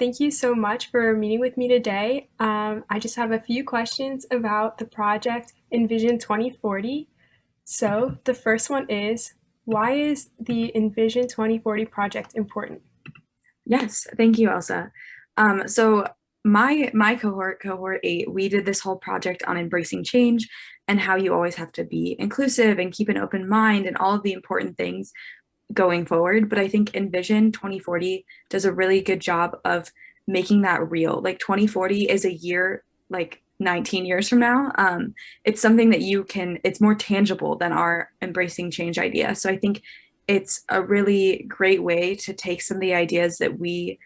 thank you so much for meeting with me today. I just have a few questions about the project Envision 2040. So, the first one is, why is the Envision 2040 project important? Yes, thank you, Elsa. So my cohort 8, we did this whole project on embracing change and how you always have to be inclusive and keep an open mind and all of the important things going forward. But I think Envision 2040 does a really good job of making that real. Like 2040 is a year, like 19 years from now. It's something that it's more tangible than our embracing change idea. So I think it's a really great way to take some of the ideas that we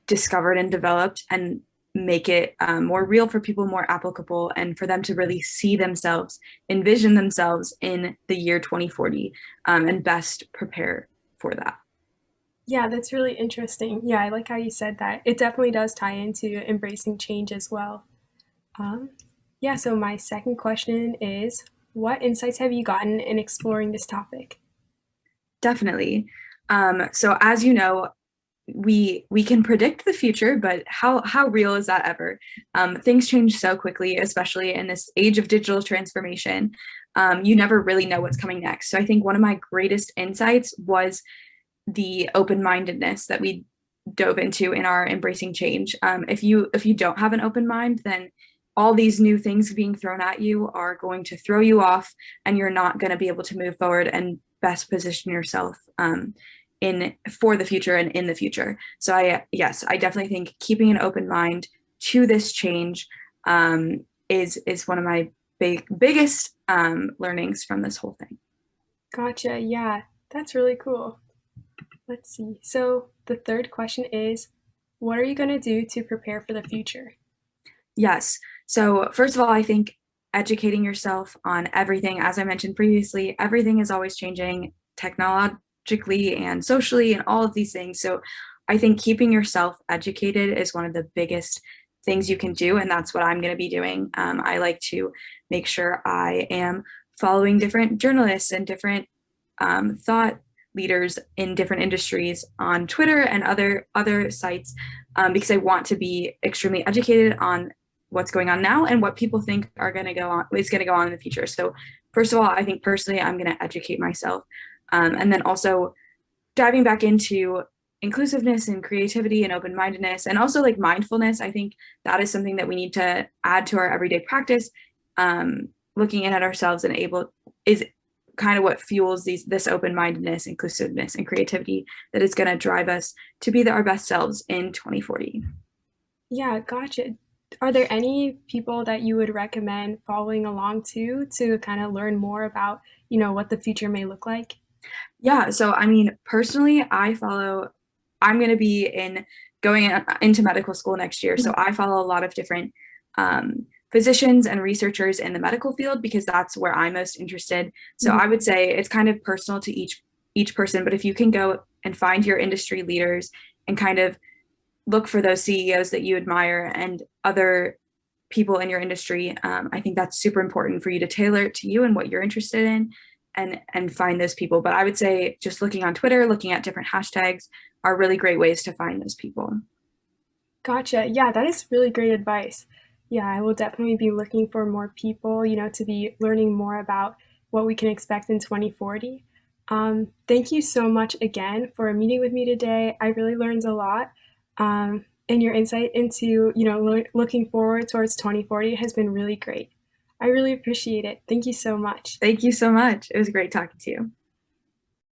discovered and developed and make it more real for people, more applicable, and for them to really see themselves, envision themselves in the year 2040, and best prepare for that. Yeah, that's really interesting. Yeah, I like how you said that. It definitely does tie into embracing change as well. Um, yeah, so my second question is, what insights have you gotten in exploring this topic? Definitely. So as you know, we can predict the future, but how real is that ever? Things change so quickly, especially in this age of digital transformation. You never really know what's coming next. So I think one of my greatest insights was the open-mindedness that we dove into in our embracing change. If you don't have an open mind, then all these new things being thrown at you are going to throw you off, and you're not going to be able to move forward and best position yourself in for the future and in the future. So I definitely think keeping an open mind to this change is one of my biggest learnings from this whole thing. Gotcha. Yeah, that's really cool. Let's see. So the third question is, what are you going to do to prepare for the future? Yes. So first of all, I think educating yourself on everything, as I mentioned previously, everything is always changing technologically and socially and all of these things. So I think keeping yourself educated is one of the biggest things you can do, and that's what I'm going to be doing. I like to make sure I am following different journalists and different thought leaders in different industries on Twitter and other sites, because I want to be extremely educated on what's going on now and what people think are going to go on is going to go on in the future. So first of all, I think personally I'm going to educate myself, and then also diving back into inclusiveness and creativity and open-mindedness and also like mindfulness. I think that is something that we need to add to our everyday practice. Looking in at ourselves and able is kind of what fuels this open-mindedness, inclusiveness, and creativity that is going to drive us to be our best selves in 2040. Yeah, gotcha. Are there any people that you would recommend following along to kind of learn more about, what the future may look like? Yeah, so I mean, personally, I'm going to be into medical school next year. So Mhm. I follow a lot of different physicians and researchers in the medical field because that's where I'm most interested. So Mhm. I would say it's kind of personal to each person, but if you can go and find your industry leaders and kind of look for those CEOs that you admire and other people in your industry, I think that's super important for you to tailor it to you and what you're interested in, and find those people. But I would say just looking on Twitter, looking at different hashtags are really great ways to find those people. Gotcha. Yeah, that is really great advice. Yeah, I will definitely be looking for more people, to be learning more about what we can expect in 2040. Thank you so much again for meeting with me today. I really learned a lot. And your insight into, looking forward towards 2040 has been really great. I really appreciate it. Thank you so much. Thank you so much. It was great talking to you.